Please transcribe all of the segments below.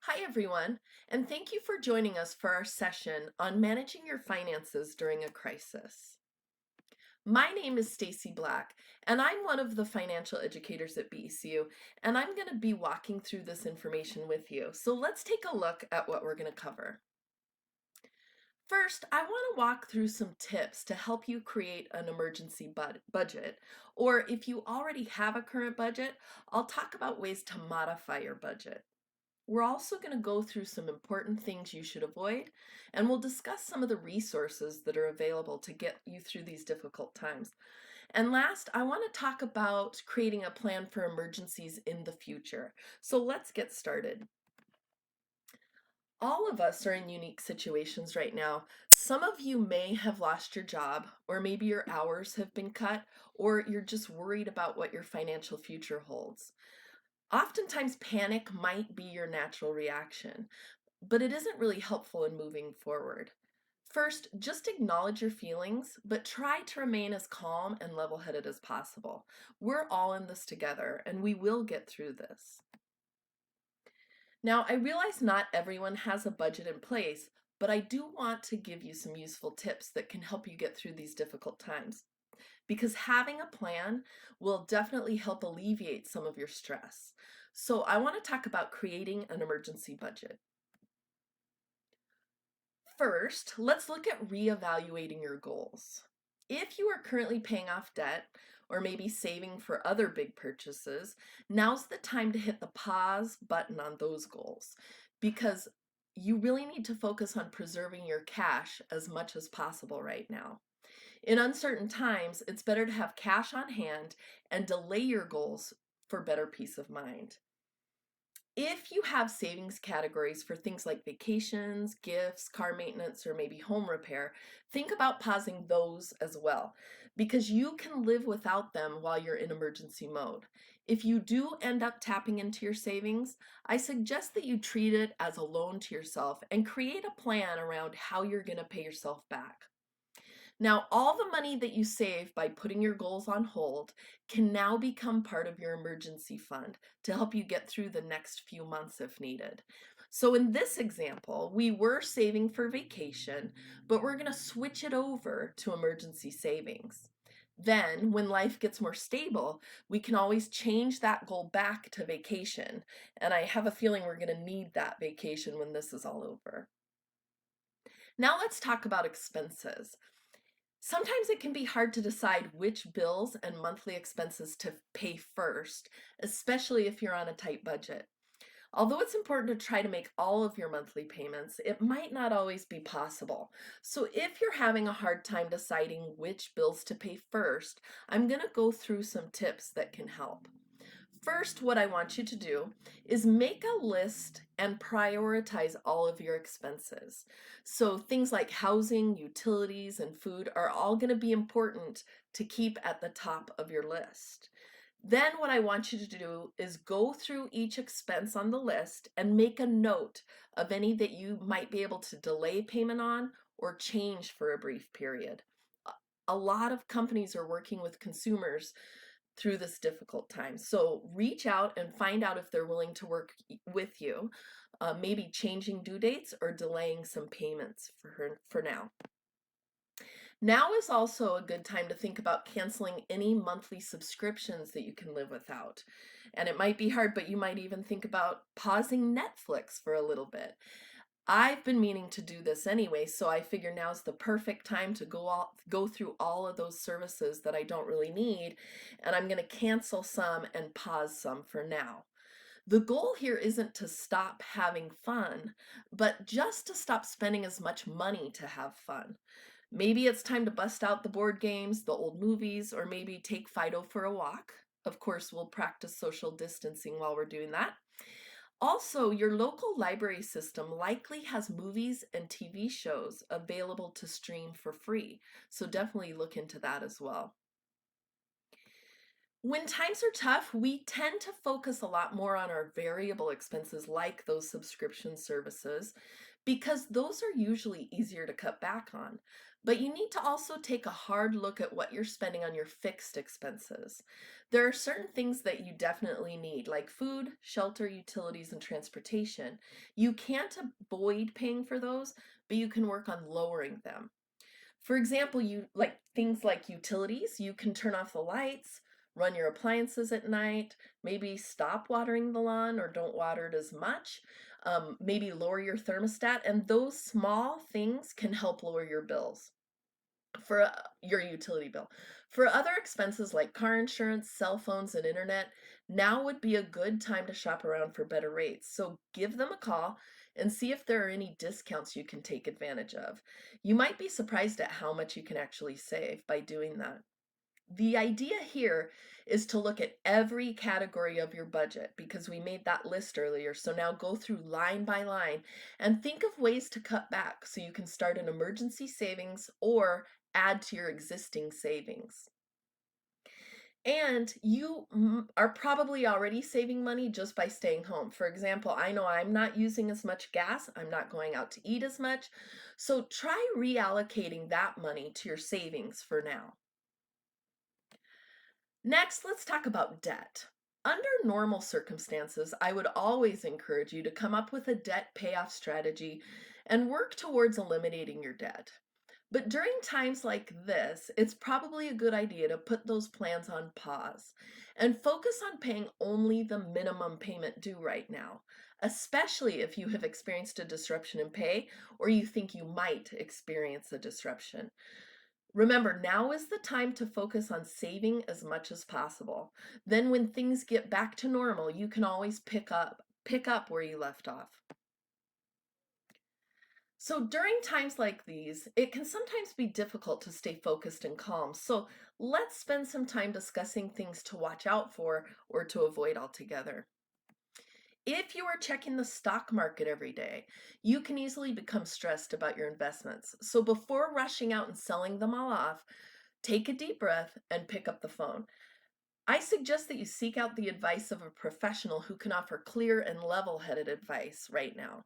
Hi, everyone, and thank you for joining us for our session on managing your finances during a crisis. My name is Stacey Black, and I'm one of the financial educators at BECU, and I'm going to be walking through this information with you. So let's take a look at what we're going to cover. First, I want to walk through some tips to help you create an emergency budget, or if you already have a current budget, I'll talk about ways to modify your budget. We're also going to go through some important things you should avoid, and we'll discuss some of the resources that are available to get you through these difficult times. And last, I want to talk about creating a plan for emergencies in the future. So let's get started. All of us are in unique situations right now. Some of you may have lost your job, or maybe your hours have been cut, or you're just worried about what your financial future holds. Oftentimes, panic might be your natural reaction, but it isn't really helpful in moving forward. First, just acknowledge your feelings, but try to remain as calm and level-headed as possible. We're all in this together, and we will get through this. Now, I realize not everyone has a budget in place, but I do want to give you some useful tips that can help you get through these difficult times, because having a plan will definitely help alleviate some of your stress. So I want to talk about creating an emergency budget. First, let's look at reevaluating your goals. If you are currently paying off debt or maybe saving for other big purchases, now's the time to hit the pause button on those goals because you really need to focus on preserving your cash as much as possible right now. In uncertain times, it's better to have cash on hand and delay your goals for better peace of mind. If you have savings categories for things like vacations, gifts, car maintenance, or maybe home repair, think about pausing those as well, because you can live without them while you're in emergency mode. If you do end up tapping into your savings, I suggest that you treat it as a loan to yourself and create a plan around how you're going to pay yourself back. Now, all the money that you save by putting your goals on hold can now become part of your emergency fund to help you get through the next few months if needed. So in this example, we were saving for vacation, but we're going to switch it over to emergency savings. Then, when life gets more stable, we can always change that goal back to vacation. And I have a feeling we're going to need that vacation when this is all over. Now let's talk about expenses. Sometimes it can be hard to decide which bills and monthly expenses to pay first, especially if you're on a tight budget. Although it's important to try to make all of your monthly payments, it might not always be possible. So if you're having a hard time deciding which bills to pay first, I'm going to go through some tips that can help. First, what I want you to do is make a list and prioritize all of your expenses. So things like housing, utilities, and food are all going to be important to keep at the top of your list. Then what I want you to do is go through each expense on the list and make a note of any that you might be able to delay payment on or change for a brief period. A lot of companies are working with consumers through this difficult time. So reach out and find out if they're willing to work with you, maybe changing due dates or delaying some payments for now. Now is also a good time to think about canceling any monthly subscriptions that you can live without. And it might be hard, but you might even think about pausing Netflix for a little bit. I've been meaning to do this anyway, so I figure now's the perfect time to go through all of those services that I don't really need, and I'm going to cancel some and pause some for now. The goal here isn't to stop having fun, but just to stop spending as much money to have fun. Maybe it's time to bust out the board games, the old movies, or maybe take Fido for a walk. Of course, we'll practice social distancing while we're doing that. Also, your local library system likely has movies and TV shows available to stream for free, so definitely look into that as well. When times are tough, we tend to focus a lot more on our variable expenses like those subscription services because those are usually easier to cut back on. But you need to also take a hard look at what you're spending on your fixed expenses. There are certain things that you definitely need, like food, shelter, utilities, and transportation. You can't avoid paying for those, but you can work on lowering them. For example, you like things like utilities, you can turn off the lights, run your appliances at night, maybe stop watering the lawn or don't water it as much, maybe lower your thermostat, and those small things can help lower your bills for your utility bill. For other expenses like car insurance, cell phones, and internet, now would be a good time to shop around for better rates. So give them a call and see if there are any discounts you can take advantage of. You might be surprised at how much you can actually save by doing that. The idea here is to look at every category of your budget because we made that list earlier. So now go through line by line and think of ways to cut back so you can start an emergency savings or add to your existing savings. And you are probably already saving money just by staying home. For example, I know I'm not using as much gas, I'm not going out to eat as much. So try reallocating that money to your savings for now. Next, let's talk about debt. Under normal circumstances, I would always encourage you to come up with a debt payoff strategy and work towards eliminating your debt. But during times like this, it's probably a good idea to put those plans on pause and focus on paying only the minimum payment due right now, especially if you have experienced a disruption in pay or you think you might experience a disruption. Remember, now is the time to focus on saving as much as possible. Then when things get back to normal, you can always pick up where you left off. So during times like these, it can sometimes be difficult to stay focused and calm. So let's spend some time discussing things to watch out for or to avoid altogether. If you are checking the stock market every day, you can easily become stressed about your investments. So before rushing out and selling them all off, take a deep breath and pick up the phone. I suggest that you seek out the advice of a professional who can offer clear and level-headed advice right now.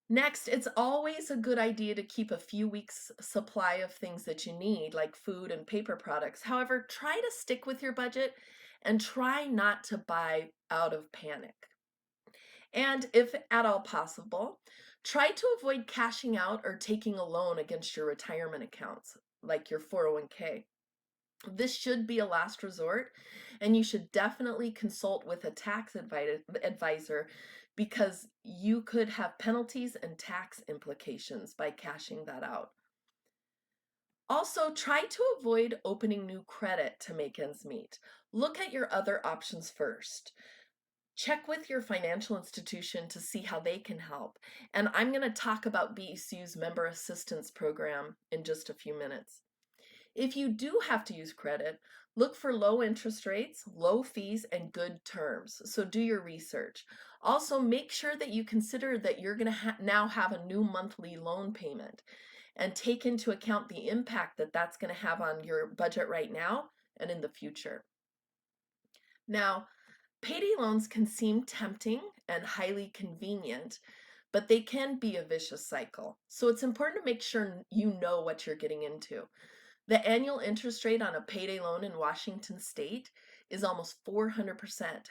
Next, it's always a good idea to keep a few weeks' supply of things that you need, like food and paper products. However, try to stick with your budget and try not to buy out of panic. And if at all possible, try to avoid cashing out or taking a loan against your retirement accounts, like your 401k. This should be a last resort, and you should definitely consult with a tax advisor because you could have penalties and tax implications by cashing that out. Also, try to avoid opening new credit to make ends meet. Look at your other options first. Check with your financial institution to see how they can help. And I'm going to talk about BECU's Member Assistance Program in just a few minutes. If you do have to use credit, look for low interest rates, low fees, and good terms. So do your research. Also, make sure that you consider that you're going to now have a new monthly loan payment and take into account the impact that that's going to have on your budget right now and in the future. Now, payday loans can seem tempting and highly convenient, but they can be a vicious cycle. So it's important to make sure you know what you're getting into. The annual interest rate on a payday loan in Washington state is almost 400%,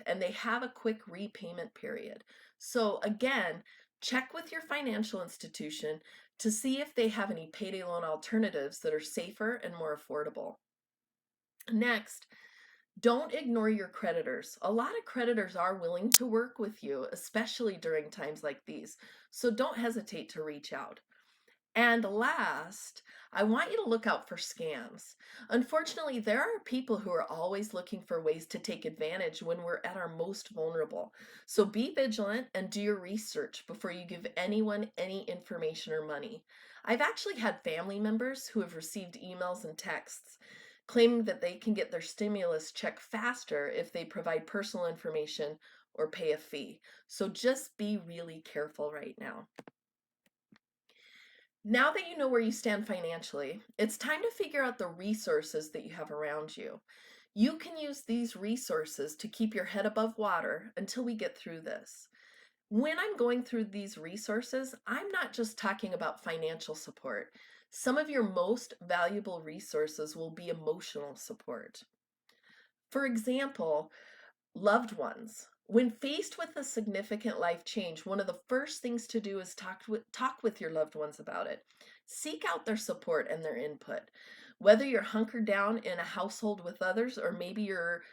and they have a quick repayment period. So again, check with your financial institution to see if they have any payday loan alternatives that are safer and more affordable. Next, don't ignore your creditors. A lot of creditors are willing to work with you, especially during times like these. So don't hesitate to reach out. And last, I want you to look out for scams. Unfortunately, there are people who are always looking for ways to take advantage when we're at our most vulnerable. So be vigilant and do your research before you give anyone any information or money. I've actually had family members who have received emails and texts claiming that they can get their stimulus check faster if they provide personal information or pay a fee. So just be really careful right now. Now that you know where you stand financially, it's time to figure out the resources that you have around you. You can use these resources to keep your head above water until we get through this. When I'm going through these resources, I'm not just talking about financial support. Some of your most valuable resources will be emotional support. For example, loved ones. When faced with a significant life change, one of the first things to do is talk with your loved ones about it. Seek out their support and their input. Whether you're hunkered down in a household with others or maybe you're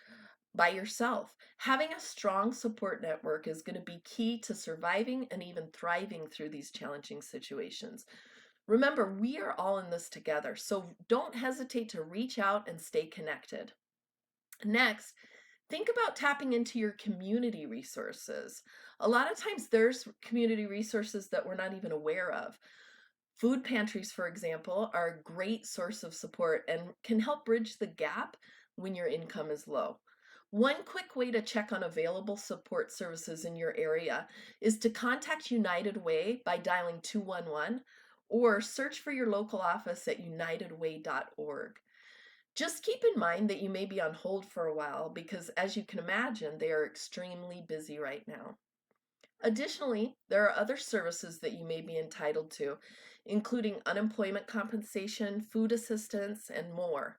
by yourself, having a strong support network is going to be key to surviving and even thriving through these challenging situations. Remember, we are all in this together, so don't hesitate to reach out and stay connected. Next, think about tapping into your community resources. A lot of times there's community resources that we're not even aware of. Food pantries, for example, are a great source of support and can help bridge the gap when your income is low. One quick way to check on available support services in your area is to contact United Way by dialing 211 or search for your local office at unitedway.org. Just keep in mind that you may be on hold for a while because, as you can imagine, they are extremely busy right now. Additionally, there are other services that you may be entitled to, including unemployment compensation, food assistance, and more.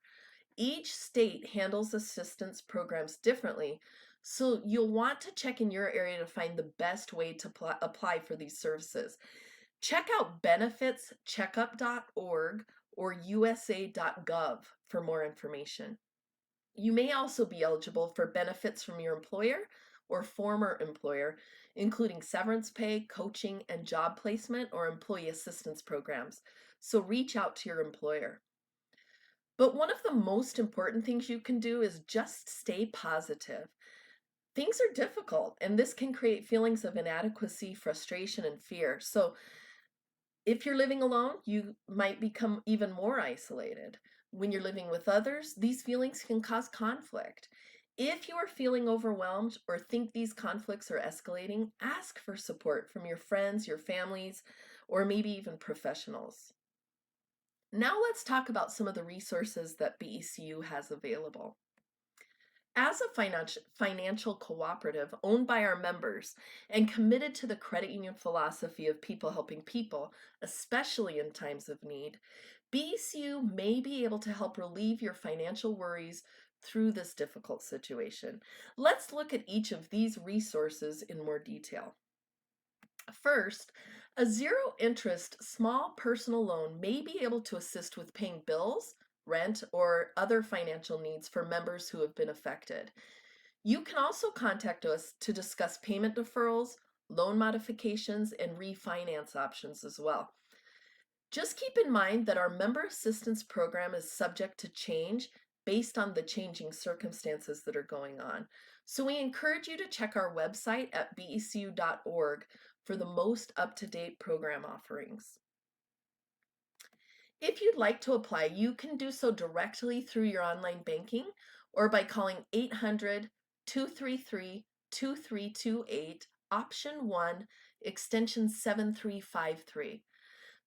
Each state handles assistance programs differently, so you'll want to check in your area to find the best way to apply for these services. Check out benefitscheckup.org or usa.gov for more information. You may also be eligible for benefits from your employer or former employer, including severance pay, coaching, and job placement or employee assistance programs. So reach out to your employer. But one of the most important things you can do is just stay positive. Things are difficult, and this can create feelings of inadequacy, frustration, and fear. So if you're living alone, you might become even more isolated. When you're living with others, these feelings can cause conflict. If you are feeling overwhelmed or think these conflicts are escalating, ask for support from your friends, your families, or maybe even professionals. Now let's talk about some of the resources that BECU has available. As a financial cooperative owned by our members and committed to the credit union philosophy of people helping people, especially in times of need, BECU may be able to help relieve your financial worries through this difficult situation. Let's look at each of these resources in more detail. First, a zero interest small personal loan may be able to assist with paying bills, rent, or other financial needs for members who have been affected. You can also contact us to discuss payment deferrals, loan modifications, and refinance options as well. Just keep in mind that our member assistance program is subject to change based on the changing circumstances that are going on. So we encourage you to check our website at becu.org for the most up-to-date program offerings. If you'd like to apply, you can do so directly through your online banking or by calling 800-233-2328, option 1, extension 7353.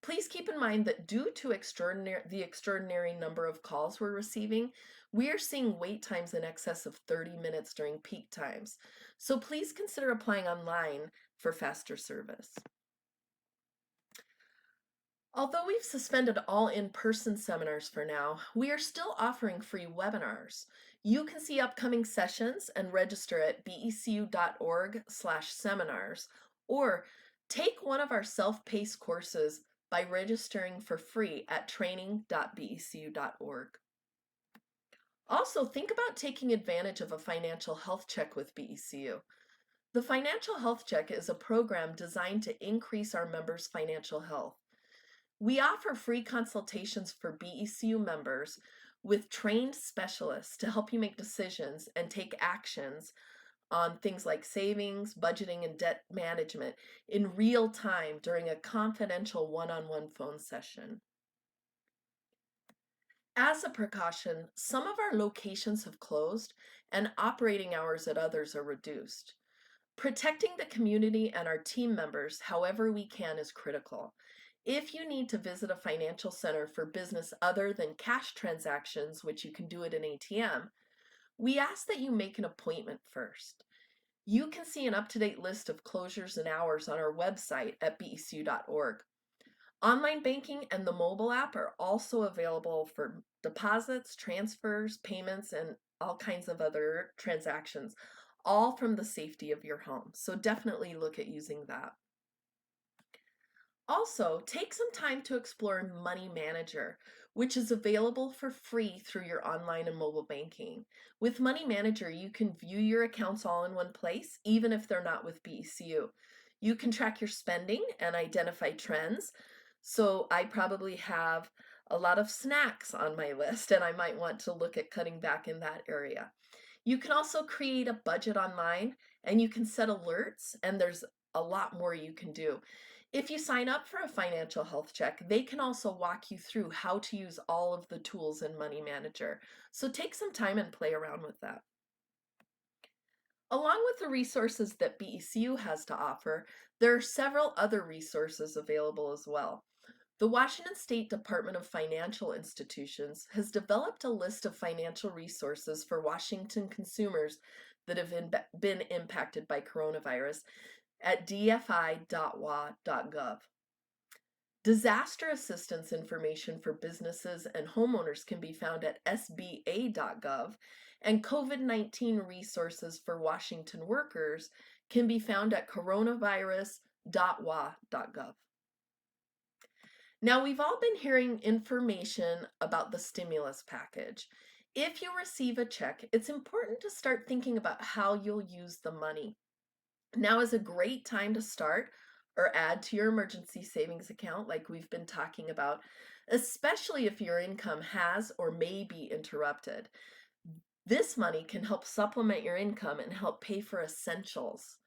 Please keep in mind that due to the extraordinary number of calls we're receiving, we are seeing wait times in excess of 30 minutes during peak times. So please consider applying online for faster service. Although we've suspended all in-person seminars for now, we are still offering free webinars. You can see upcoming sessions and register at becu.org/seminars, or take one of our self-paced courses by registering for free at training.becu.org. Also, think about taking advantage of a financial health check with BECU. The Financial Health Check is a program designed to increase our members' financial health. We offer free consultations for BECU members with trained specialists to help you make decisions and take actions on things like savings, budgeting, and debt management in real time during a confidential one-on-one phone session. As a precaution, some of our locations have closed and operating hours at others are reduced. Protecting the community and our team members however we can is critical. If you need to visit a financial center for business other than cash transactions, which you can do at an ATM, we ask that you make an appointment first. You can see an up-to-date list of closures and hours on our website at becu.org. Online banking and the mobile app are also available for deposits, transfers, payments, and all kinds of other transactions, all from the safety of your home. So definitely look at using that. Also, take some time to explore Money Manager, which is available for free through your online and mobile banking. With Money Manager, you can view your accounts all in one place, even if they're not with BECU. You can track your spending and identify trends. So I probably have a lot of snacks on my list, and I might want to look at cutting back in that area. You can also create a budget online, and you can set alerts, and there's a lot more you can do. If you sign up for a financial health check, they can also walk you through how to use all of the tools in Money Manager. So take some time and play around with that. Along with the resources that BECU has to offer, there are several other resources available as well. The Washington State Department of Financial Institutions has developed a list of financial resources for Washington consumers that have been impacted by coronavirus at dfi.wa.gov. Disaster assistance information for businesses and homeowners can be found at sba.gov, and COVID-19 resources for Washington workers can be found at coronavirus.wa.gov. Now, we've all been hearing information about the stimulus package. If you receive a check, it's important to start thinking about how you'll use the money. Now is a great time to start or add to your emergency savings account, like we've been talking about, especially if your income has or may be interrupted. This money can help supplement your income and help pay for essentials.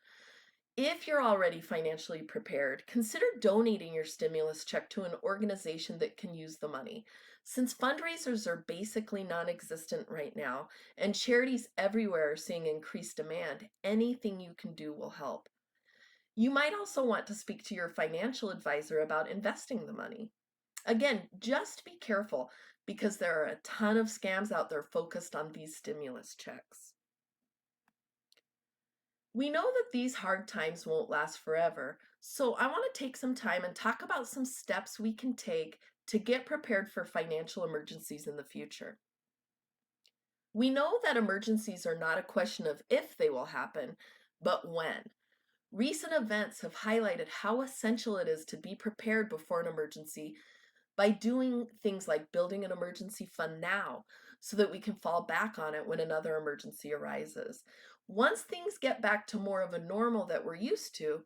If you're already financially prepared, consider donating your stimulus check to an organization that can use the money. Since fundraisers are basically non-existent right now, and charities everywhere are seeing increased demand, anything you can do will help. You might also want to speak to your financial advisor about investing the money. Again, just be careful because there are a ton of scams out there focused on these stimulus checks. We know that these hard times won't last forever, so I want to take some time and talk about some steps we can take to get prepared for financial emergencies in the future. We know that emergencies are not a question of if they will happen, but when. Recent events have highlighted how essential it is to be prepared before an emergency by doing things like building an emergency fund now so that we can fall back on it when another emergency arises. Once things get back to more of a normal that we're used to,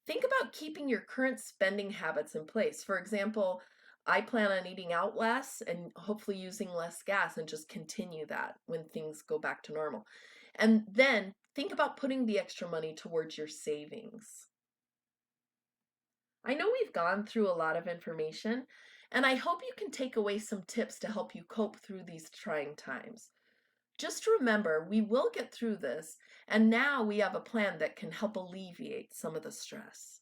think about keeping your current spending habits in place. For example, I plan on eating out less and hopefully using less gas and just continue that when things go back to normal. And then think about putting the extra money towards your savings. I know we've gone through a lot of information, and I hope you can take away some tips to help you cope through these trying times. Just remember, we will get through this, and now we have a plan that can help alleviate some of the stress.